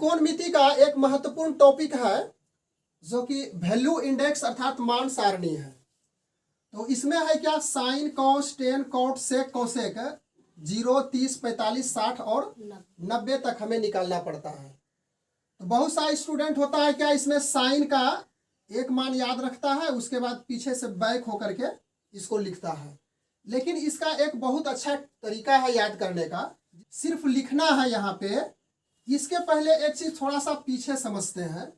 त्रिकोणमिति का एक महत्वपूर्ण टॉपिक है जो कि वैल्यू इंडेक्स अर्थात मान सारणी है। तो इसमें है क्या, साइन, कॉस, टेन, कॉट, सेक, कोसेक 0, 30, 45, 60 और 90 तक हमें निकालना पड़ता है। तो बहुत सारे स्टूडेंट होता है क्या, इसमें साइन का एक मान याद रखता है, उसके बाद पीछे से बैक होकर के इसको लिखता है। लेकिन इसका एक बहुत अच्छा तरीका है याद करने का, सिर्फ लिखना है यहाँ पे। इसके पहले एक चीज थोड़ा सा पीछे समझते हैं।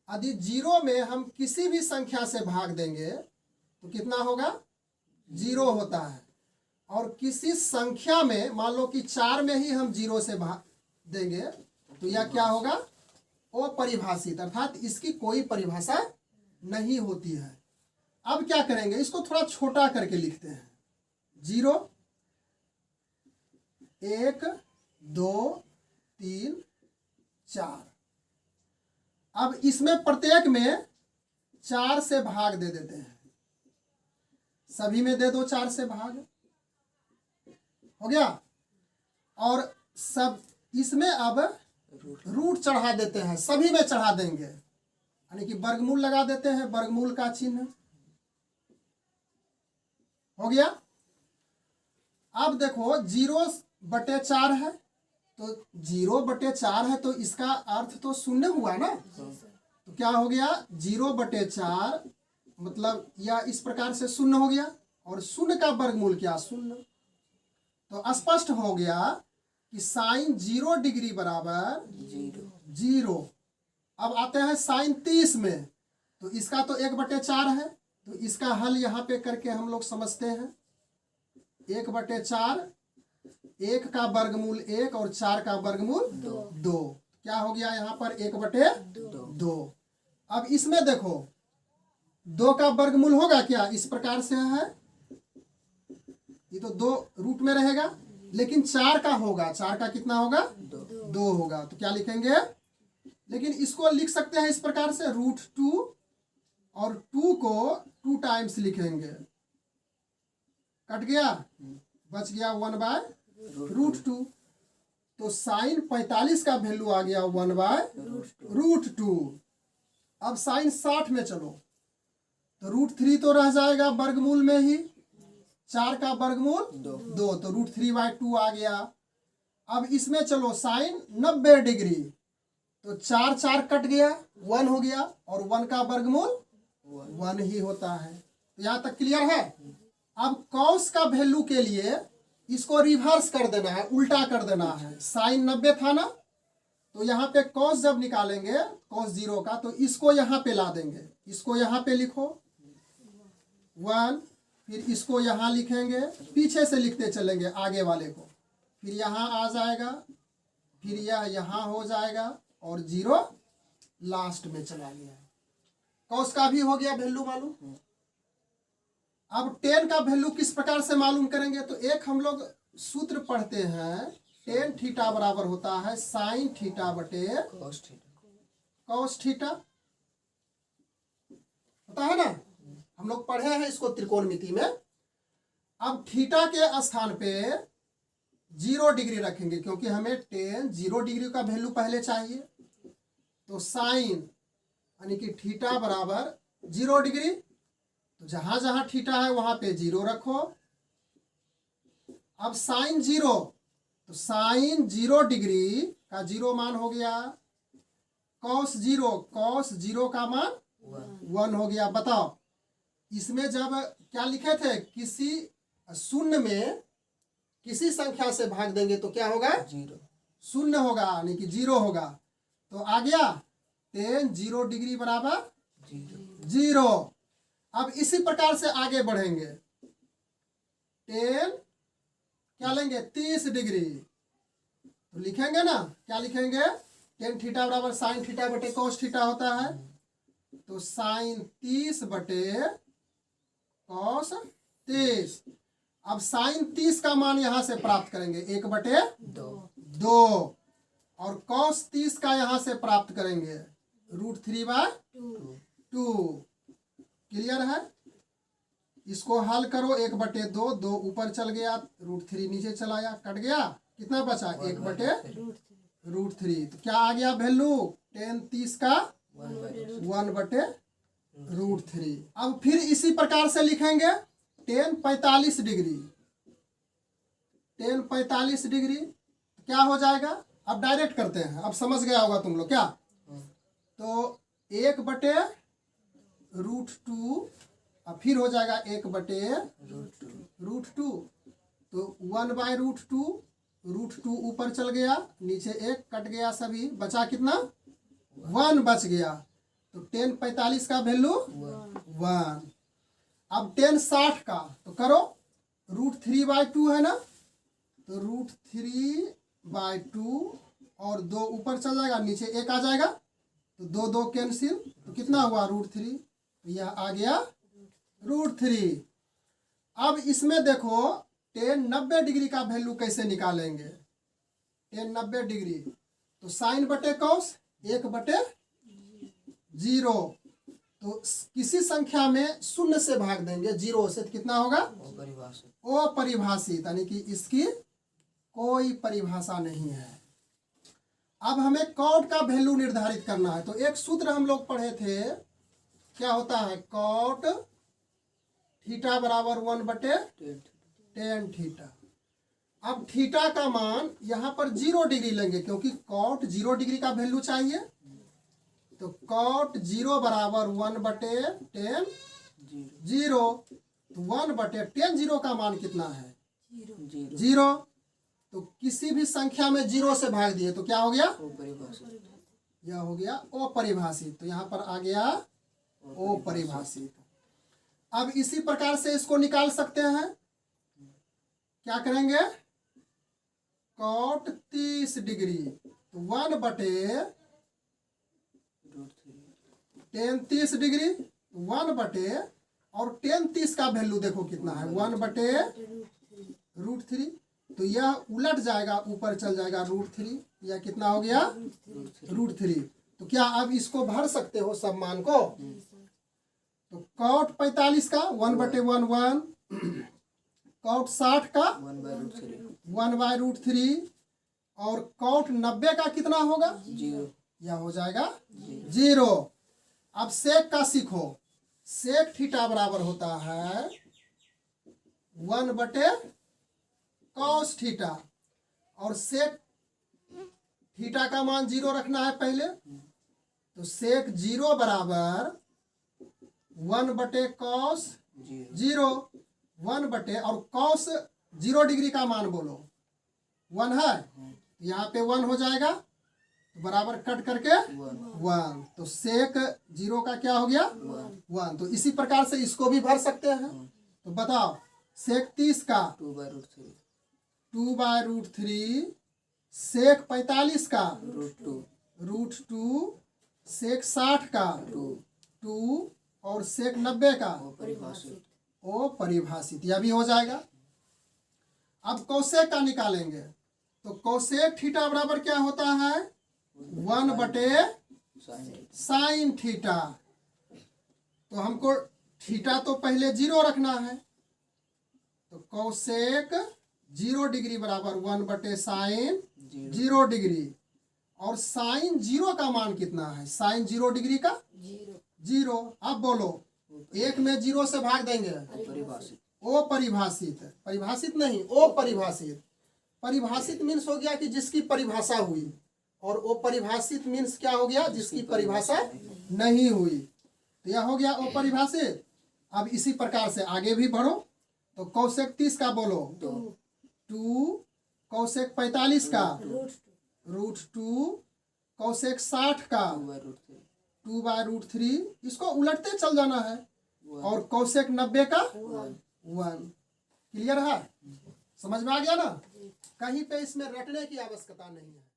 यदि 0 में हम किसी भी संख्या से भाग देंगे तो कितना होगा, 0 होता है। और किसी संख्या में मान लो कि 4 में ही हम 0 से भाग देंगे तो यह क्या होगा, अपरिभाषित, अर्थात इसकी कोई परिभाषा नहीं होती है। अब क्या करेंगे, इसको थोड़ा छोटा करके लिखते हैं। 0, 1, 2, 3, 4। अब इसमें प्रत्येक में 4 से भाग दे देते हैं, सभी में दे दो 4 से भाग, हो गया। और सब इसमें अब रूट चढ़ा देते हैं, सभी में चढ़ा देंगे, यानी कि वर्गमूल लगा देते हैं, वर्गमूल का चिन्ह, हो गया। अब देखो 0/4 है, तो 0/4 है तो इसका अर्थ तो शून्य हुआ ना। तो क्या हो गया, 0/4 मतलब यह इस प्रकार से शून्य हो गया। और शून्य का वर्गमूल क्या, शून्य। तो स्पष्ट हो गया कि साइन 0 डिग्री बराबर 0। अब आते हैं साइन 30 में, तो इसका तो 1/4 है, तो इसका हल यहाँ पे करके हम लोग समझते हैं। 1/4, 1 का वर्गमूल 1 और 4 का वर्गमूल 2। क्या हो गया यहाँ पर, 1/2। अब इसमें देखो 2 का वर्गमूल होगा क्या, इस प्रकार से है, ये तो 2 रूट में रहेगा। लेकिन 4 का होगा, 4 का कितना होगा, 2 होगा। तो क्या लिखेंगे, लेकिन इसको लिख सकते हैं इस प्रकार से, √2, और 2 को 2 टाइम्स लिखेंगे, कट गया, बच गया 1/√2। तो साइन 45 का वैल्यू आ गया 1/√2। अब साइन 60 में चलो, तो √3 तो रह जाएगा वर्गमूल में ही, 4 का वर्गमूल 2, तो √3/2 आ गया। अब इसमें चलो साइन 90 डिग्री, तो 4 4 कट गया, 1 हो गया, और 1 का वर्गमूल 1 ही होता है। तो यहाँ तक क्लियर है। अब कॉस का वैल्यू के लिए इसको रिवर्स कर देना है, उल्टा कर देना है। साइन 90 था ना, तो यहाँ पे कॉस जब निकालेंगे कॉस 0 का, तो इसको यहाँ पे ला देंगे, इसको यहाँ पे लिखो 1, फिर इसको यहाँ लिखेंगे, पीछे से लिखते चलेंगे आगे वाले को, फिर यहाँ आ जाएगा, फिर यह यहाँ हो जाएगा, और 0 लास्ट में चला गया। कॉस का भी हो गया वैल्यू मालूम। अब टेन का वैल्यू किस प्रकार से मालूम करेंगे, तो एक हम लोग सूत्र पढ़ते हैं, टेन थीटा बराबर होता है साइन थीटा बटे कॉस थीटा, होता है ना, हम लोग पढ़े हैं इसको त्रिकोणमिति में। अब थीटा के स्थान पे 0 डिग्री रखेंगे, क्योंकि हमें टेन 0 डिग्री का वैल्यू पहले चाहिए। तो साइन यानी कि थीटा बराबर 0 डिग्री, तो जहां जहां थीटा है वहां पे 0 रखो। अब साइन 0, तो साइन 0 डिग्री का 0 मान हो गया, कॉस 0 का मान 1 हो गया। बताओ इसमें जब क्या लिखे थे, किसी शून्य में किसी संख्या से भाग देंगे तो क्या होगा, 0 शून्य होगा, यानी कि 0 होगा। तो आ गया टेन 0 डिग्री बराबर 0। अब इसी प्रकार से आगे बढ़ेंगे, टेन क्या लेंगे, 30 डिग्री, तो लिखेंगे ना, क्या लिखेंगे, टेन थीटा बराबर साइन थीटा बटे कॉस थीटा होता है। तो साइन 30 बटे कॉस 30। अब साइन 30 का मान यहां से प्राप्त करेंगे 1/2, और कॉस 30 का यहां से प्राप्त करेंगे √3/2। क्लियर है। इसको हल करो, 1/2, 2 ऊपर चल गया, √3 नीचे चलाया, कट गया, कितना बचा, 1/√3। √3। तो क्या आ गया वैल्यू? tan 30 का 1/√3। अब फिर इसी प्रकार से लिखेंगे tan 45 डिग्री। tan 45 डिग्री क्या हो जाएगा? अब डायरेक्ट करते हैं, अब समझ गया होगा तुम लोग क्या। तो 1/√2 अब फिर हो जाएगा 1/√2। तो 1/√2, √2 ऊपर चल गया, नीचे 1 कट गया, सभी बचा कितना? 1 बच गया। तो tan 45 का वैल्यू 1। अब tan 60 का तो करो, √3/2 है ना, तो √3/2 और 2 ऊपर चल जाएगा, नीचे 1 आ जाएगा, तो 2 2 कैंसिल, तो कितना हुआ? √3। तो यह आ गया √3। अब इसमें देखो tan 90 डिग्री का वैल्यू कैसे निकालेंगे? tan 90 डिग्री तो साइन बटे कॉस 1/0। तो किसी संख्या में 0 से भाग देंगे, 0 से, तो कितना होगा? अपरिभाषित, यानी कि इसकी कोई परिभाषा नहीं है। अब हमें कॉट का वैल्यू निर्धारित करना है। तो एक सूत्र हम लोग पढ़े थे, क्या होता है? कॉट थीटा बराबर 1/tan थीटा। अब थीटा का मान यहाँ पर 0 डिग्री लेंगे, क्योंकि कॉट 0 डिग्री का वैल्यू चाहिए। तो कॉट 0 बराबर 1/tan 0। तो 1/tan 0 का मान कितना है? 0। तो किसी भी संख्या में 0 से भाग दिए तो क्या हो गया? यह हो गया अपरिभाषित। तो यहाँ पर आ गया अपरिभाषित। अब इसी प्रकार से इसको निकाल सकते हैं। क्या करेंगे? कॉट 30 डिग्री 1/tan 30 डिग्री 1/, और tan 30 का वैल्यू देखो कितना है? 1/√3। तो यह उलट जाएगा, ऊपर चल जाएगा √3। यह कितना हो गया? √3। तो क्या अब इसको भर सकते हो सब मान को? तो कॉट 45 का 1/1, कॉट 60 का 1/√3, और कॉट 90 का कितना होगा? 0। यह हो जाएगा 0। अब सेक का सीखो। सेक थीटा बराबर होता है 1/cos थीटा, और सेक थीटा का मान 0 रखना है पहले। तो सेक 0 बराबर 1/cos 0, 1/, और cos 0 डिग्री का मान बोलो 1 है, यहाँ पे 1 हो जाएगा, तो बराबर कट करके 1। तो सेक 0 का क्या हो गया? 1। तो इसी प्रकार से इसको भी भर सकते हैं। तो बताओ, सेक 30 का 2/√3, सेक 45 का √2, सेक 60 का 2, और सेक 90 का अपरिभाषित। यह भी हो जाएगा। अब कोसेक का निकालेंगे। तो कोसेक थीटा बराबर क्या होता है? 1/sin theta. तो हमको थीटा तो पहले 0 रखना है। तो कोसेक 0 डिग्री बराबर 1/sin 0 डिग्री, और साइन 0 का मान कितना है? साइन 0 डिग्री का 0। अब बोलो, 1 में 0 से भाग देंगे, अपरिभाषित। परिभाषित नहीं, अपरिभाषित। परिभाषित मीन्स हो गया कि जिसकी परिभाषा हुई, और अपरिभाषित मीन्स क्या हो गया? जिसकी परिभाषा नहीं हुई। तो यह हो गया अपरिभाषित। अब इसी प्रकार से आगे भी बढ़ो। तो कोसेक 30 का बोलो 2, कोसेक 45 का √2, कोसेक 60 का 2/√3। इसको उलटते चल जाना है, और कोसेक 90 का 1। क्लियर है? समझ में आ गया ना? कहीं पे इसमें रटने की आवश्यकता नहीं है।